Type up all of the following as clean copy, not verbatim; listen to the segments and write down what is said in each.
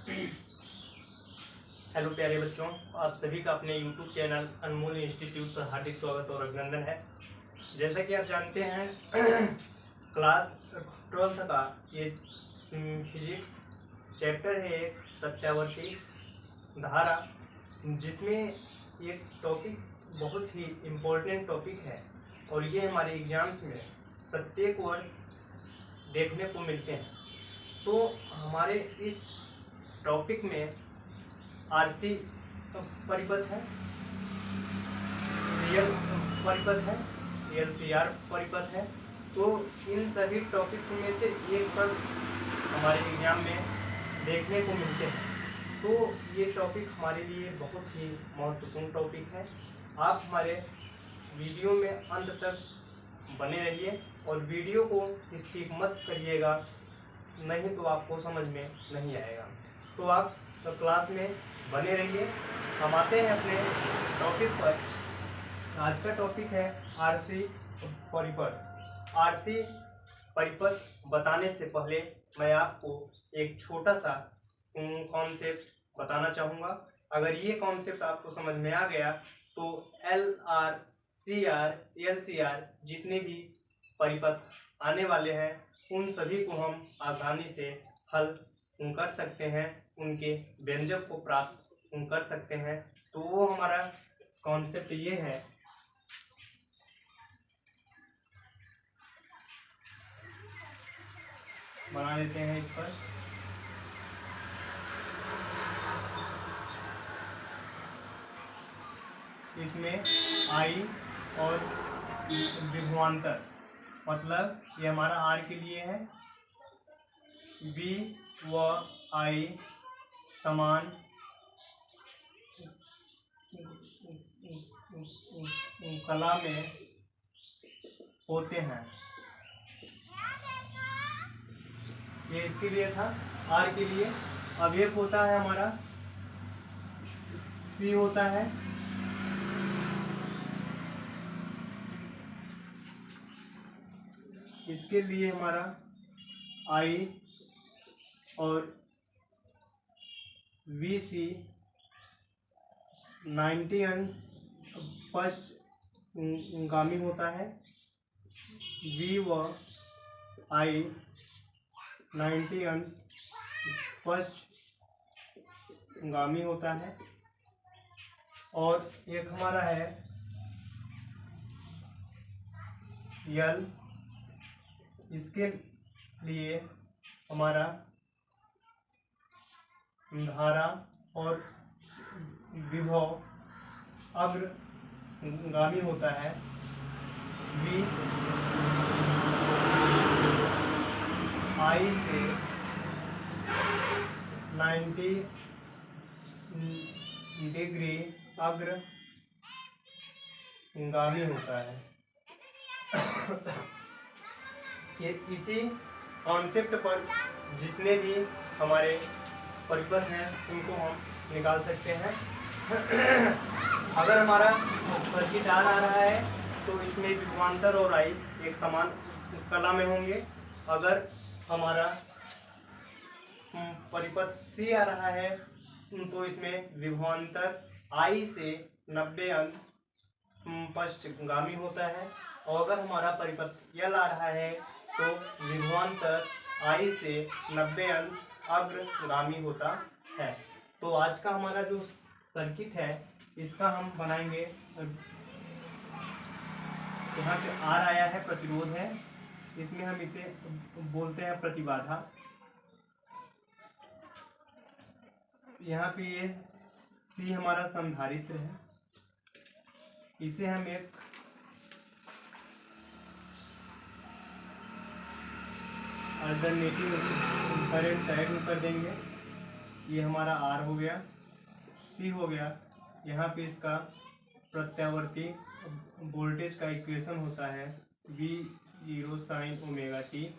Hello प्यारे बच्चों, आप सभी का अपने YouTube चैनल अनमोल इंस्टीट्यूट पर हार्दिक स्वागत और अभिनंदन है। जैसा कि आप जानते हैं क्लास 12th का ये फिजिक्स चैप्टर है एक प्रत्यावर्ती धारा, जिसमें एक टॉपिक बहुत ही इम्पोर्टेंट टॉपिक है और ये हमारे एग्जाम्स में प्रत्येक वर्ष देखने को मिलते हैं। तो हमारे इस टॉपिक में आरसी परिपथ है, रियल परिपथ है, एलसीआर परिपथ है। तो इन सभी टॉपिक्स में से एक प्रश्न हमारे एग्जाम में देखने को मिलते हैं। तो ये टॉपिक हमारे लिए बहुत ही महत्वपूर्ण टॉपिक है। आप हमारे वीडियो में अंत तक बने रहिए और वीडियो को स्किप मत करिएगा, नहीं तो आपको समझ में नहीं आएगा। तो आप क्लास में बने रहिए। हम आते हैं अपने टॉपिक पर। आज का टॉपिक है आरसी परिपथ। आरसी परिपथ बताने से पहले मैं आपको एक छोटा सा कॉन्सेप्ट बताना चाहूँगा। अगर ये कॉन्सेप्ट आपको समझ में आ गया तो LR, CR, LCR जितने भी परिपथ आने वाले हैं उन सभी को हम आसानी से हल कर सकते हैं, उनके व्यंजक को प्राप्त कर सकते हैं। तो वो हमारा कॉन्सेप्ट ये है। बना देते हैं इस पर। इसमें आई और विभवांतर, मतलब ये हमारा आर के लिए है, बी व आई समान कला में होते हैं। ये इसके लिए था, आर के लिए। अब एक होता है हमारा सी होता है, इसके लिए हमारा आई और VC 90 अंश पश्चगामी होता है, V व I 90 अंश पश्चगामी होता है। और एक हमारा है L, इसके लिए हमारा धारा और विभव अग्रगामी होता है, V I से 90 डिग्री अग्रगामी होता है। ये इसी कॉन्सेप्ट पर जितने भी हमारे परिपथ हैं उनको हम निकाल सकते हैं। अगर हमारा सर्किट आ रहा है तो इसमें विभवांतर और आई एक समान कला में होंगे। अगर हमारा परिपथ सी आ रहा है तो इसमें विभवांतर आई से 90 अंश पश्चगामी होता है। और अगर हमारा परिपथ यल आ रहा है तो विभवांतर आई से 90 अंश अग्रगामी होता है। तो आज का हमारा जो सर्किट है इसका हम बनाएंगे। यहाँ पे आर आया है, प्रतिरोध है, इसमें हम इसे बोलते हैं प्रतिबाधा। यहाँ पे ये सी हमारा संधारित्र है, इसे हम एक अल्टरनेटिव करंट साइड में कर देंगे। ये हमारा आर हो गया, सी हो गया। यहाँ पे इसका प्रत्यावर्ती वोल्टेज का इक्वेशन होता है V0 sin ओमेगा टी।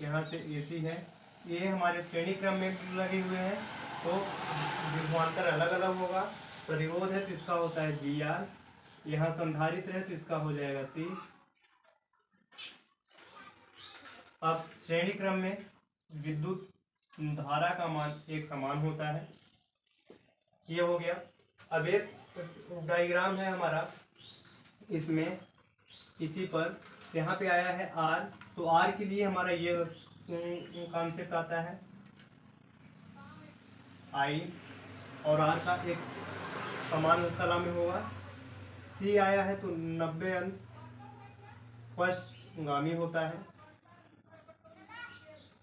यहाँ से AC है, ये हमारे श्रेणी क्रम में लगे हुए हैं तो विभवांतर अलग अलग होगा। प्रतिरोध है तो इसका होता है VR, यहाँ संधारित्र है तो इसका हो जाएगा C। अब श्रेणी क्रम में विद्युत धारा का मान एक समान होता है। ये हो गया। अब एक डायग्राम है हमारा, इसमें इसी पर यहाँ पे आया है R, तो R के लिए हमारा ये कॉन्सेप्ट आता है I और R का एक समान तला में होगा। C आया है तो 90 अंश पश्चगामी होता है,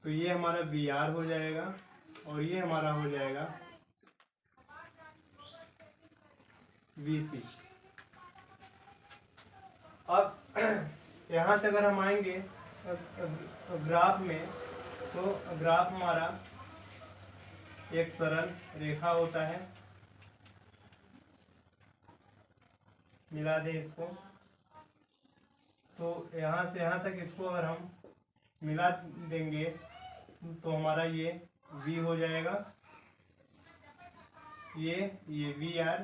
तो ये हमारा VR हो जाएगा और ये हमारा हो जाएगा VC। अब यहाँ से अगर हम आएंगे ग्राफ में, तो ग्राफ हमारा एक सरल रेखा होता है। मिला दे इसको, तो यहाँ से यहाँ तक इसको अगर हम मिला देंगे तो हमारा ये V हो जाएगा, ये VR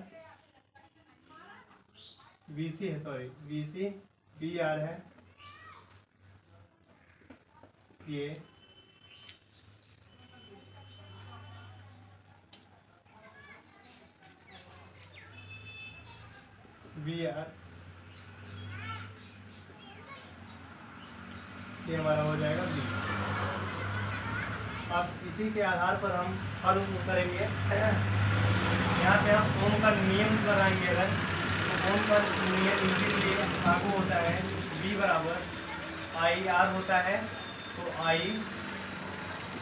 VC है, सॉरी VC VR है, ये VR, ये हमारा हो जाएगा B। अब इसी के आधार पर हम हल करेंगे। यहाँ पे हम ओम का नियम लगाएंगे, अगर तो ओम का नियम इनके लिए लागू होता है। V बराबर IR होता है, तो I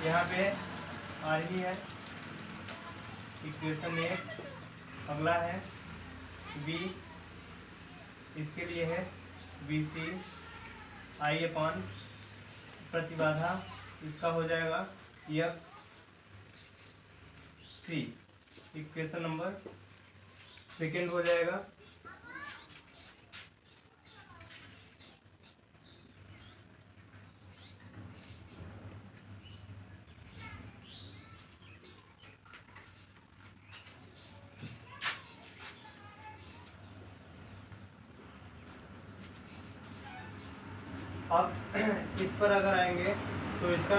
यहाँ पे R ही है, इक्वेशन 1। अगला है B, इसके लिए है VC I अपान प्रतिबाधा, इसका हो जाएगा XC, इक्वेशन नंबर 2 हो जाएगा। अब इस पर अगर आएंगे तो इसका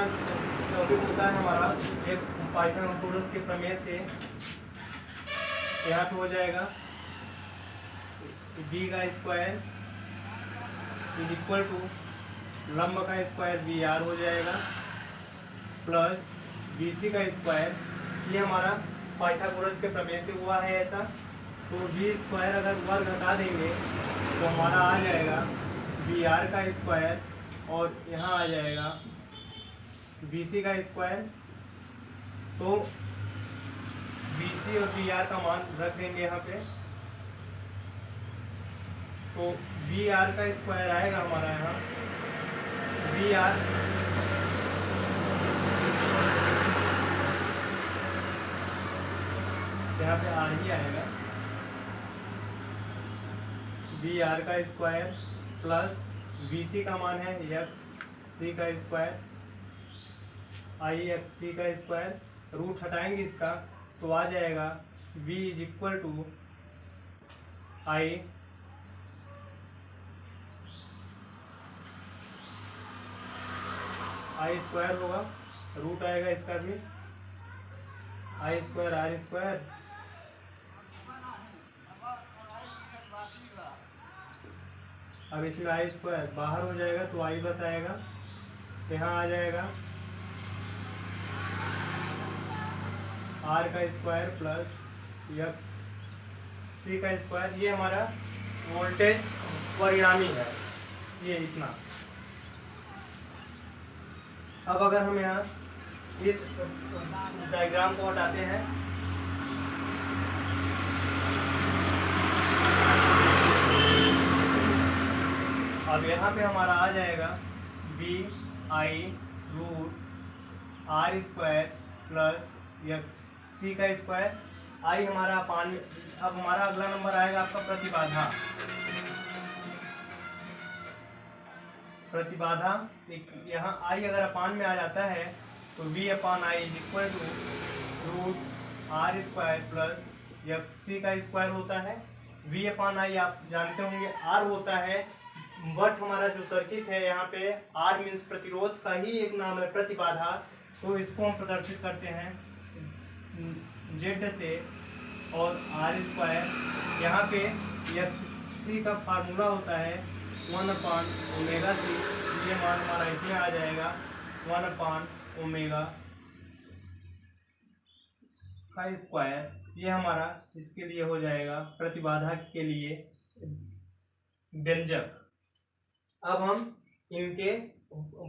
टॉपिक होता है हमारा एक पाइथागोरस के प्रमेय से। यहाँ पे हो जाएगा b का स्क्वायर इज इक्वल टू लंब का स्क्वायर VR हो जाएगा प्लस BC का स्क्वायर, ये हमारा पाइथागोरस के प्रमेय से हुआ है ऐसा। तो b स्क्वायर अगर वर्ग हटा देंगे तो हमारा आ जाएगा VR का स्क्वायर और यहाँ आ जाएगा BC का स्क्वायर। तो BC और VR का मान रख देंगे यहाँ पे, तो VR का स्क्वायर आएगा हमारा यहाँ VR यहाँ पे R ही आएगा, VR का स्क्वायर प्लस VC का मान है XC का स्क्वायर, IXC का स्क्वायर। रूट हटाएंगे इसका तो आ जाएगा V is equal to I square होगा, रूट आएगा इसका भी I स्क्वायर R स्क्वायर, अब इसमें I स्क्वायर बाहर हो जाएगा तो I बस आएगा, यहाँ आ जाएगा R का स्क्वायर प्लस XC का स्क्वायर। ये हमारा वोल्टेज परिणामी है, ये इतना। अब अगर हम यहाँ इस डायग्राम को हटाते हैं, अब यहाँ पे हमारा आ जाएगा BI root R square plus XC का स्क्वायर। I हमारा अपान, अब हमारा अगला नंबर आएगा आपका प्रतिबाधा। प्रतिबाधा यहाँ I अगर अपान में आ जाता है तो V upon I is equal to root R square plus XC का स्क्वायर होता है। V अपान I आप जानते होंगे R होता है, बट हमारा जो सर्किट है यहाँ पे R मीन्स प्रतिरोध का ही एक नाम है प्रतिबाधा, तो इसको हम प्रदर्शित करते हैं जेड से और आर स्क्वायर। यहाँ पे एफ सी का फार्मूला होता है 1/ओमेगा c। ये मान हमारा इसमें आ जाएगा 1/ओमेगा का स्क्वायर। ये हमारा इसके लिए हो जाएगा प्रतिबाधा के लिए व्यंजक। अब हम इनके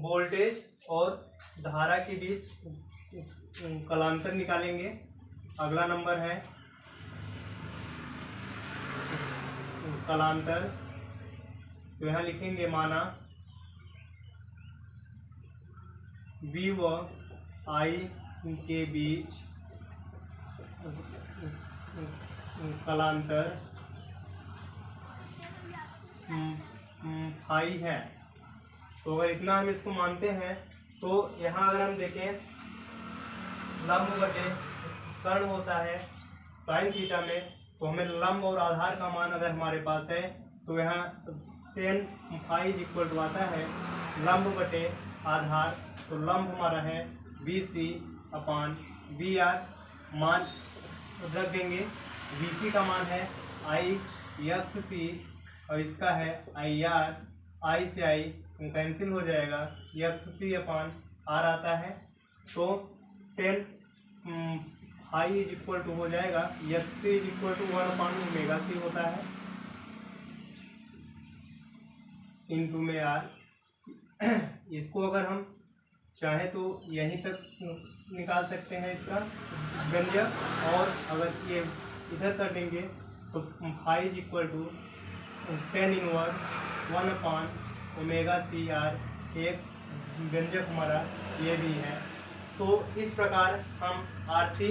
वोल्टेज और धारा के बीच कलांतर निकालेंगे। अगला नंबर है कलांतर। तो यहाँ लिखेंगे माना V व I के बीच कलांतर फाई है। तो अगर इतना हम इसको मानते हैं तो यहाँ अगर हम देखें लंब बटे कर्ण होता है साइन थीटा में, तो हमें लंब और आधार का मान अगर हमारे पास है तो यहाँ tan फाई इक्वल टू आता है लंब बटे आधार। तो लंब हमारा है BC/VR। मान रख देंगे। BC का मान है IXC और इसका है IR। I से I कैंसिल हो जाएगा, XC/R आता है। तो tan फाई इक्वल टू हो जाएगा XC इक्वल टू 1/ओमेगा c होता है इंटू में R। इसको अगर हम चाहे तो यहीं तक निकाल सकते हैं इसका व्यंजक, और अगर ये इधर कर देंगे तो phi equal to tan inverse 1/ओमेगा c R। एक व्यंजक हमारा ये भी है। तो इस प्रकार हम RC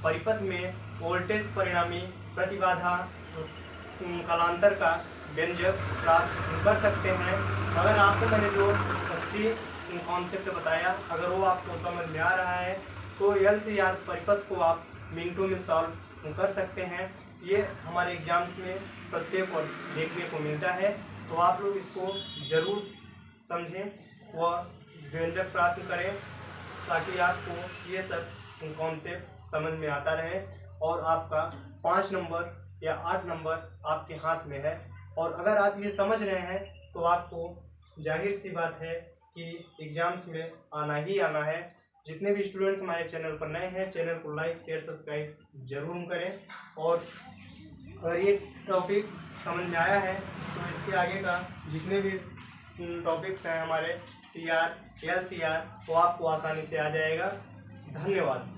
परिपथ में वोल्टेज परिणामी प्रतिबाधा कलांतर का व्यंजक प्राप्त कर सकते हैं। अगर आपको मैंने जो कॉन्सेप्ट बताया अगर वो आपको समझ में आ रहा है तो LCR परिपथ को आप मिनटों में सॉल्व कर सकते हैं। ये हमारे एग्जाम्स में प्रत्येक वर्ष देखने को मिलता है। तो आप लोग इसको जरूर समझें व व्यंजक प्राप्त करें ताकि आपको ये सब कॉन्सेप्ट समझ में आता रहे और आपका 5 नंबर या 8 नंबर आपके हाथ में है। और अगर आप ये समझ रहे हैं तो आपको जाहिर सी बात है कि एग्जाम्स में आना ही आना है। जितने भी स्टूडेंट्स हमारे चैनल पर नए हैं चैनल को लाइक शेयर सब्सक्राइब जरूर करें। और अगर ये टॉपिक समझ में आया है तो इसके आगे का जितने भी टॉपिक्स हैं हमारे CR LCR वो आपको आसानी से आ जाएगा। धन्यवाद।